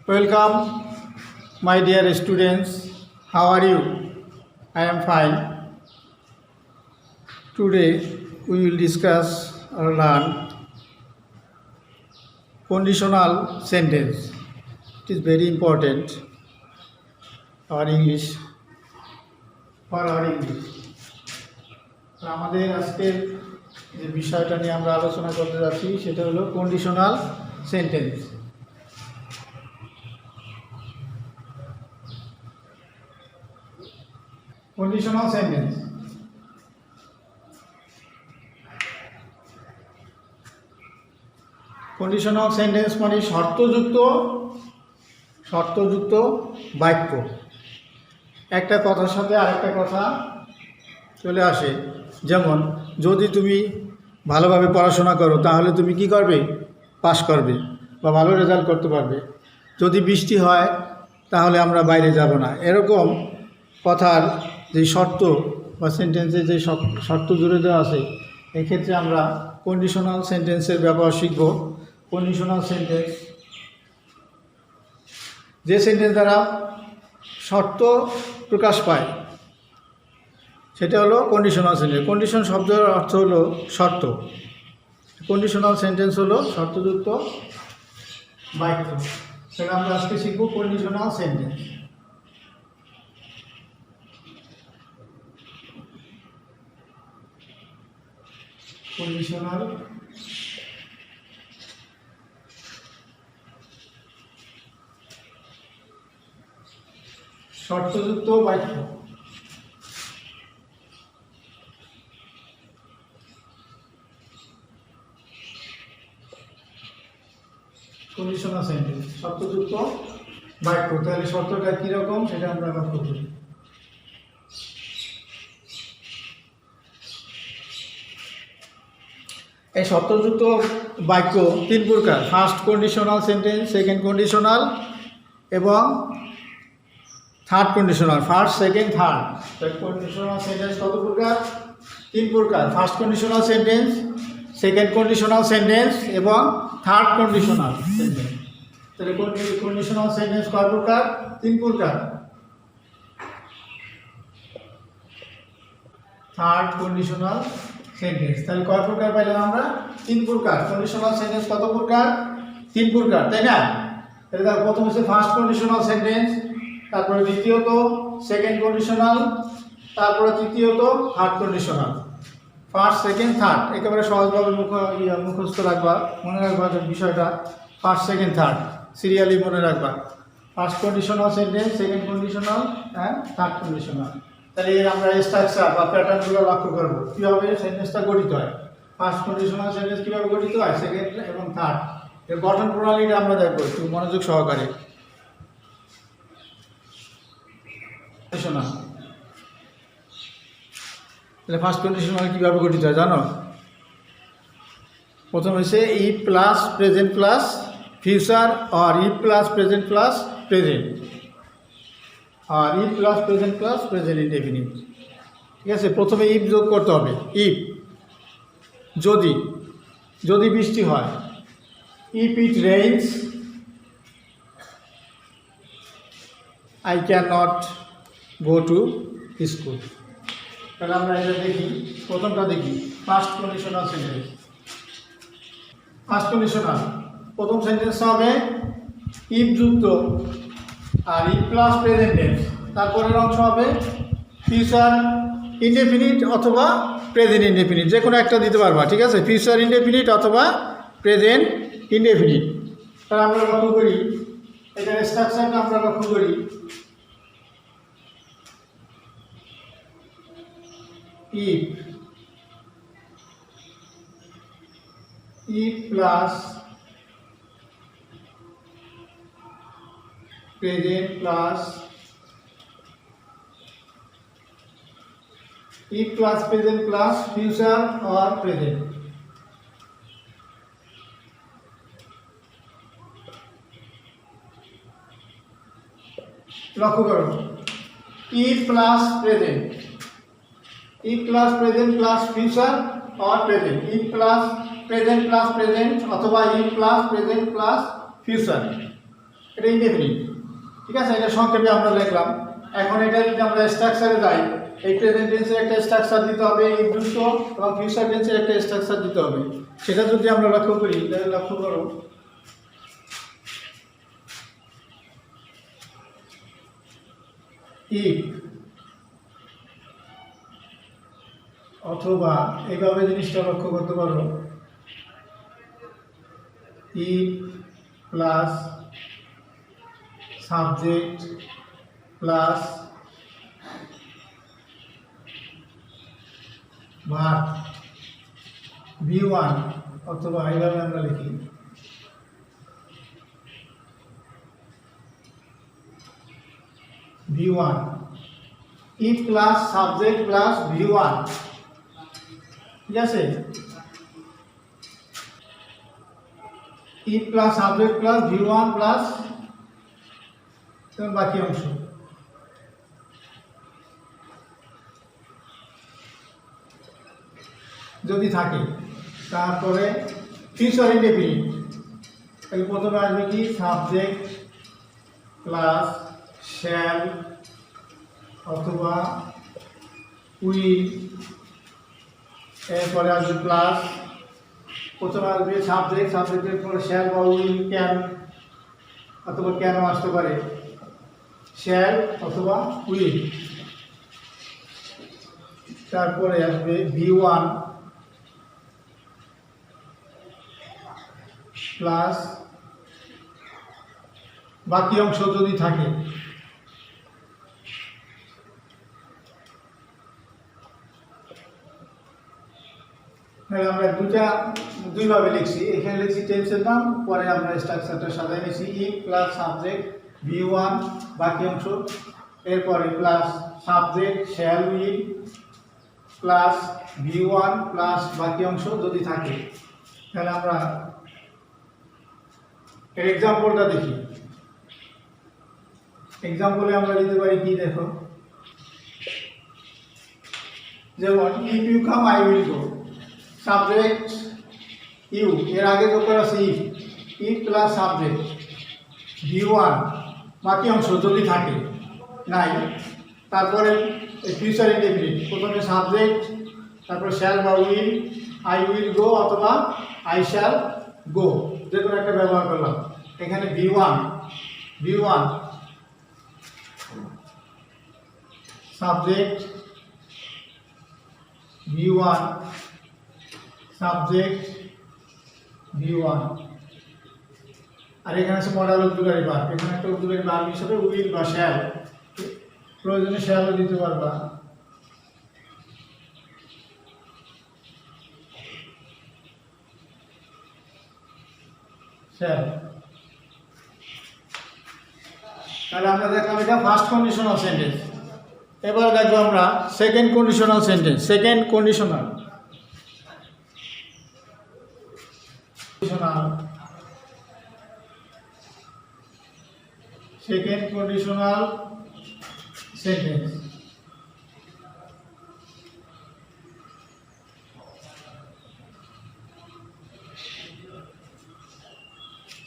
Welcome, my dear students. How are you? I am fine. Today we will discuss or learn conditional sentence. It is very important for English. আমাদের আজকের যে বিষয়টা নিয়ে আমরা আলোচনা করতে যাচ্ছি সেটা হলো conditional sentence. Conditional sentence conditional sentence মানে শর্তযুক্ত বাক্য। একটা কথার সাথে আরেকটা কথা চলে আসে। যেমন যদি তুমি ভালোভাবে পড়াশোনা করো তাহলে তুমি কি করবে? পাস করবে বা ভালো রেজাল্ট করতে পারবে। যদি বৃষ্টি হয় তাহলে আমরা বাইরে যাব না। এরকম কথার যে শর্ত বা সেন্টেন্সে যে শর্ত জুড়ে দেওয়া আছে, এক্ষেত্রে আমরা কন্ডিশনাল সেন্টেন্সের ব্যবহার শিখব। কন্ডিশনাল সেন্টেন্স যে সেন্টেন্স দ্বারা শর্ত প্রকাশ পায় সেটা হলো কন্ডিশনাল সেন্টেন্স। কন্ডিশন শব্দের অর্থ হলো শর্ত। কন্ডিশনাল সেন্টেন্স হলো শর্তযুক্ত বাক্য। সেটা আমরা আজকে শিখব কন্ডিশনাল সেন্টেন্স। কন্ডিশনাল শর্তযুক্ত বাক্য। কন্ডিশনাল সেন্টেন্স শর্তযুক্ত বাক্য। তাহলে শর্তটা কীরকম সেটা আমরা লক্ষ্য করি। এই শর্তযুক্ত বাক্য তিন প্রকার। First conditional sentence, second conditional এবং third conditional. First, second, third. Conditional sentence কত প্রকার? তিন প্রকার। First conditional sentence, second conditional sentence এবং থার্ড কন্ডিশনাল সেন্টেন্স। তাহলে কন্ডিশনাল সেন্টেন্স কয় প্রকার? তিন প্রকার। Third conditional sentence. তাহলে কয় প্রকার পাইলাম আমরা? তিন প্রকার। কন্ডিশনাল সেন্টেন্স কত প্রকার? তিন প্রকার, তাই না? তাহলে তার প্রথম হচ্ছে ফার্স্ট কন্ডিশনাল সেন্টেন্স, তারপরে দ্বিতীয়ত সেকেন্ড কন্ডিশনাল, তারপরে তৃতীয়ত third conditional. First, second, third একেবারে সহজভাবে মুখস্থ রাখবা, মনে রাখবা বিষয়টা। ফার্স্ট, সেকেন্ড, থার্ড সিরিয়ালি মনে রাখবা। First conditional sentence, second conditional and third conditional. তাহলে এর আমরা স্ট্রাকচার বা প্যাটার্নগুলো লক্ষ্য করবো, কীভাবে সেন্টেন্সটা গঠিত হয়। ফার্স্ট কন্ডিশনাল সেন্টেন্স কীভাবে গঠিত হয়, সেকেন্ড এবং থার্ড এর গঠন প্রণালীটা আমরা দেখবো একটু মনোযোগ সহকারে। তাহলে ফার্স্ট কন্ডিশনাল কীভাবে গঠিত হয় জানো? প্রথম হচ্ছে if plus present plus future আর if plus present plus present আর if plus present plus present indefinite. ঠিক আছে, প্রথমে ইফ যোগ করতে হবে। ইফ যদি বৃষ্টি হয়, if it rains I can not go to school. তাহলে আমরা এটা দেখি, প্রথমটা দেখি first conditional sentence. First conditional প্রথম সেন্টেন্স হবে ইফ যুক্ত আর ইফ প্লাস প্রেজেন্ট টেন্স, তারপরের অংশ হবে ফিউচার ইনডেফিনিট অথবা প্রেজেন্ট ইনডেফিনিট, যে কোনো একটা দিতে পারবা। ঠিক আছে, ফিউচার ইনডেফিনিট অথবা প্রেজেন্ট ইনডেফিনিট। তাহলে আমরা লক্ষ্য করি এখানে স্ট্রাকচারটা আমরা লক্ষ্য করি। if plus present plus if plus present plus future or present। লক্ষ্য করো if plus present plus future or present। if plus present অথবা if plus present plus future। এটা ইনডেফিনিট। ঠিক আছে, এটা সংক্ষেপে আমরা লিখলাম। এখন এটা যদি আমরা স্ট্রাকচারে যাই, এই প্রেজেন্ট টেন্সের একটা স্ট্রাকচার দিতে হবে, এই যুক্ত এবং ফিউচার টেন্সের একটা স্ট্রাকচার দিতে হবে। সেটা যদি আমরা লক্ষ্য করি, তাহলে লক্ষ্য করো ইফ অথবা এইভাবে জিনিসটা লক্ষ্য করতে পারো, if plus subject plus verb V1, অথবা এইভাবে আমরা লিখি V1, if plus subject plus V1। ঠিক আছে, if plus subject plus V1 plus বাকি অংশ। যদি থাকে, তারপরে ফিউচার ইনডেফিনিট, তাহলে প্রথমে আসবে কি সাবজেক্ট প্লাস শ্যাল অথবা উইল, এরপরে আসবে প্লাস, প্রথমে আসবে সাবজেক্ট, সাবজেক্টের পরে শ্যাল বা উইল, ক্যান অথবা কেন আসতে পারে, শ্যাল অথবা উইল। তারপরে আসবে V1 প্লাস বাকি অংশ যদি থাকে। আমরা দুইভাবে লিখছি, এখানে লিখছি টেন্সের নাম, পরে আমরা স্ট্রাকচারটা সাজাই নিয়েছি ইফ প্লাস সাবজেক্ট V1 বাকি অংশ, এরপরে plus subject shall will plus V1 plus বাকি অংশ যদি থাকে। তাহলে আমরা এর এক্সাম্পলটা দেখি। এক্সাম্পলে আমরা দিতে পারি কি, দেখো যেমন if you come I will go, subject you, এর আগে যোগ করা আছে if, if plus subject V1 বাকি অংশ যদি থাকে, নাই, তারপরে ফিউচার ইনডেফিনিট, প্রথমে সাবজেক্ট, তারপর শ্যাল বা উইল, আই উইল গো অথবা আই শ্যাল গো, যে কোনো একটা ব্যবহার করলাম। এখানে V1 subject V1 subject V1, আর এখানে আছে মডাল অক্সিলারি ভার্ব, এখানে একটা অক্সিলারি ভার্ব হিসেবে উইল বা শ্যাল, প্রয়োজনে শ্যালও দিতে পারবা। শ্যাল, তাহলে আমরা দেখলাম এটা ফার্স্ট কন্ডিশনাল সেন্টেন্স। এবার দেখবো আমরা second conditional sentence. Second conditional sentence.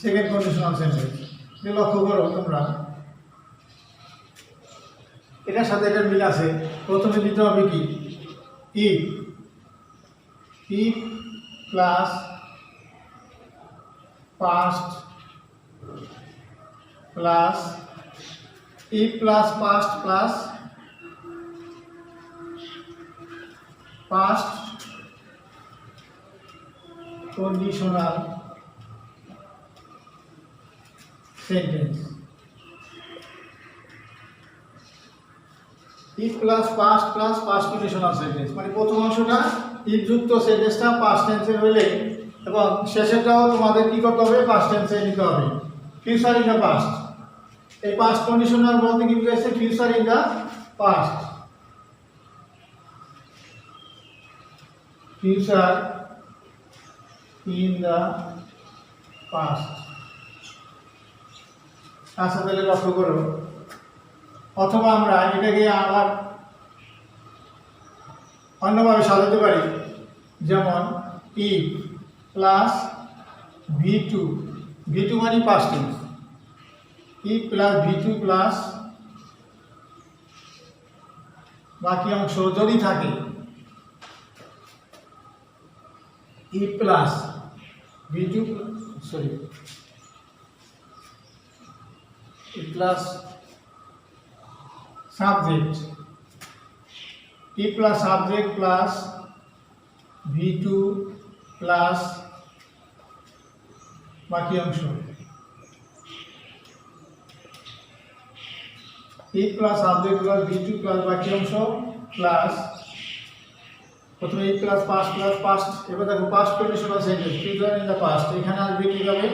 Second conditional sentence লক্ষ্য করো তোমরা, এটার সাথে এটার মিল আছে। প্রথমে দিতে হবে কি, if plus past plus if plus past plus past conditional sentence. If plus past plus past conditional sentence, মানে প্রথম অংশটা ইফ যুক্ত সেন্টেন্সটা পাস্ট টেন্সের হইলে, এবং শেষেরটাও তোমাদের কি করতে হবে, পাস্ট টেন্সে নিতে হবে, ফিউচার ইন দ্য পাস্ট। এই পাস্ট কন্ডিশনাল বলতে কি বুঝাইছে, future in the past, future in the past. আচ্ছা, তাহলে লক্ষ্য করো, অথবা আমরা এটাকে আবার অন্যভাবে সাজাতে পারি, যেমন ইফ প্লাস V2 মানে পাস্ট টেন্স, ই প্লাস V2 প্লাস বাকি অংশ যদি থাকে ই প্লাস V2 সরি ই প্লাস সাবজেক্ট ই plus subject plus V2 plus বাকি অংশ ই plus subject plus V2 plus বাকি অংশ প্লাস প্রথমে ই প্লাস পাস্ট এবার দেখো past conditional sentence future in the past এখানে আসবে কি হবে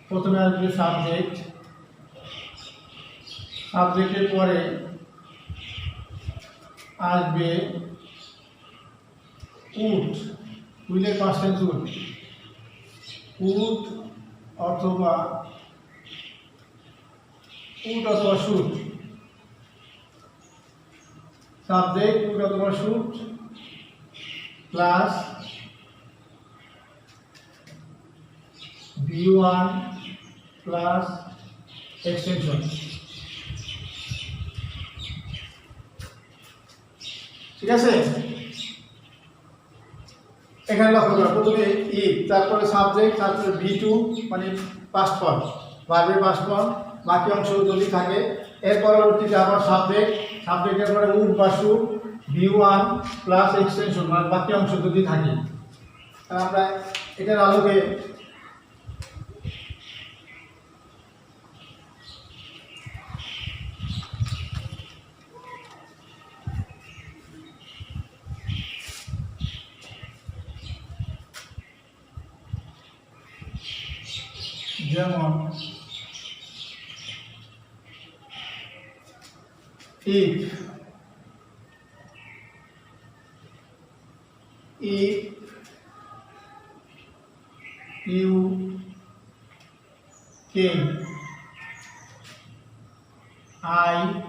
প্রথমে আসবে সাবজেক্ট সাবজেক্টের পরে আসবে উড উইলের পাস্ট টেন্স উড অথবা শুট সাবজেক্ট উড অথবা shoot plus V1 plus extension ঠিক আছে এখানে লক্ষ্য করো প্রথমে ই তারপরে সাবজেক্ট তারপরে V2 মানে পাস্ট ফর্ম ভার্বের পাস্ট ফর্ম বাকি অংশ যদি থাকে এর পরবর্তীতে আবার সাবজেক্টের পরে উড বা শুট V1 প্লাস এক্সটেনশন মানে বাকি অংশ যদি থাকে তাহলে আমরা এটার আলোকে যেমন if you came I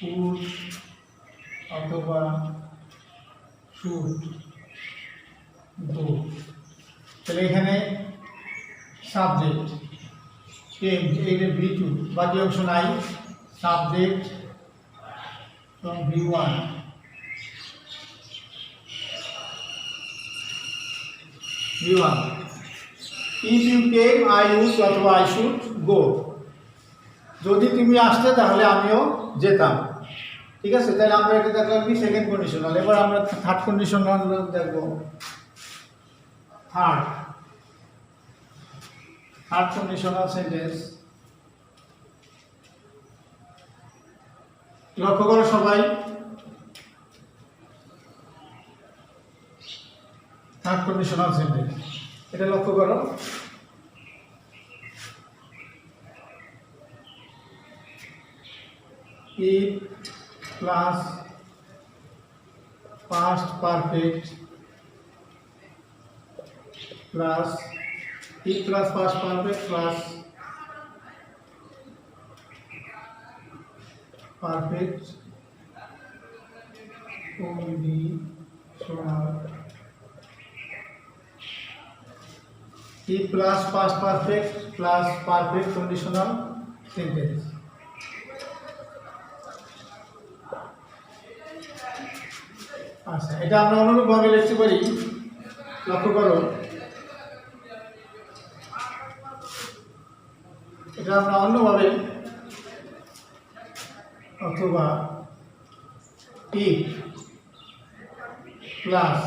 would অথবা should go তাহলে এখানে সাবজেক্ট কেম এইটা V2 বাকি অংশ নাই সাবজেক্ট এবং V1 if you came I would অথবা I should go যদি তুমি আসতে তাহলে আমিও যেতাম ঠিক আছে তাহলে আমরা এটা দেখলাম কি সেকেন্ড কন্ডিশনাল এবার আমরা থার্ড কন্ডিশনাল দেখব থার্ড কন্ডিশনাল সেন্টেন্স লক্ষ্য করো সবাই থার্ড কন্ডিশনাল সেন্টেন্স এটা লক্ষ্য করো if plus past perfect plus if plus past perfect plus perfect conditional if plus past perfect plus perfect conditional sentence আচ্ছা এটা আমরা অনুরূপভাবে লিখতে পারি লক্ষ্য করো এটা আমরা অন্যভাবে অথবা if plus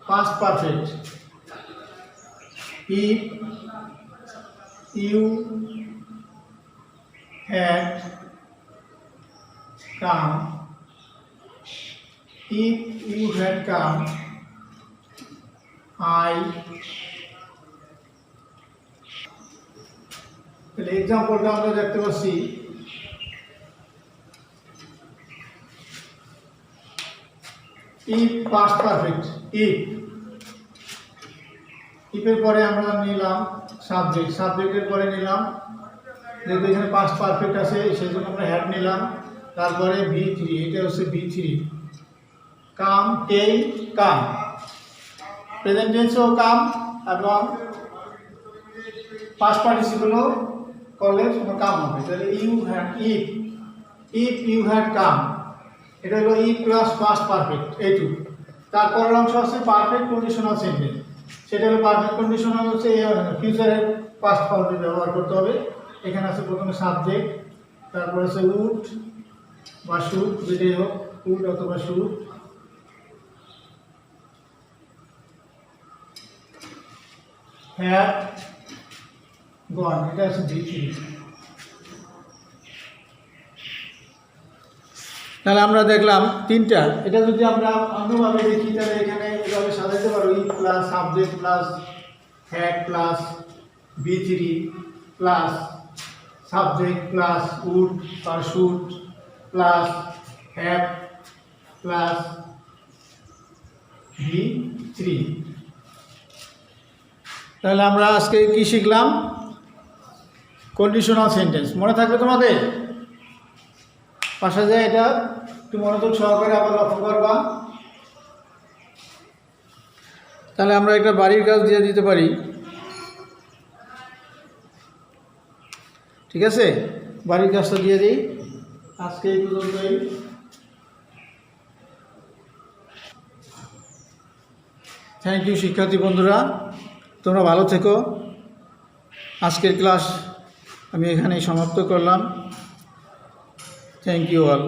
past perfect if you had come if you had come I তাহলে এক্সাম্পলটা আমরা দেখতে পাচ্ছি if past perfect if এর পরে আমরা নিলাম সাবজেক্টের পরে নিলাম যেহেতু এখানে পাস্ট পারফেক্ট আছে সেই জন্য আমরা হ্যাড নিলাম তারপরে V3 এটা হচ্ছে V3 কাম কেম কাম প্রেজেন্ট টেন্সও কাম এবং পাস্ট পার্টিসিপল করলে তোমার কাম হবে। তাহলে you had if you had come, এটা হলো ইফ প্লাস পাস্ট পারফেক্ট এইটুকু। তারপরের অংশ আছে পারফেক্ট কন্ডিশনাল সেন্টেন্স, সেটা হলো পারফেক্ট কন্ডিশনাল হচ্ছে ফিউচারের পাস্ট ফর্মে ব্যবহার করতে হবে। এখানে আছে প্রথমে সাবজেক্ট, তারপর আছে উড বা শুড, যেটাই হোক, উড অথবা শুড, হ্যাভ গন, এটা আছে V3। তাহলে আমরা দেখলাম তিনটা। এটা যদি আমরা অন্যভাবে দেখি তাহলে এখানে এভাবে সাজাতে পারো, if plus subject plus had plus V3 plus subject plus would বা should plus have plus V3। তাহলে আমরা আজকে কি শিখলাম? Conditional sentence. মনে থাকবে তোমাদের? পাশে যায় এটা একটু মনোযোগ সহকারে আবার লক্ষ্য করবা। তাহলে আমরা একটা বাড়ির কাজ দিয়ে দিতে পারি, ঠিক আছে? বাড়ির কাজটা দিয়ে দিই। আজকে এই পর্যন্তই। থ্যাংক ইউ শিক্ষার্থী বন্ধুরা, তোমরা ভালো থেকো। আজকের ক্লাস আমি এখানেই সমাপ্ত করলাম। Thank you all.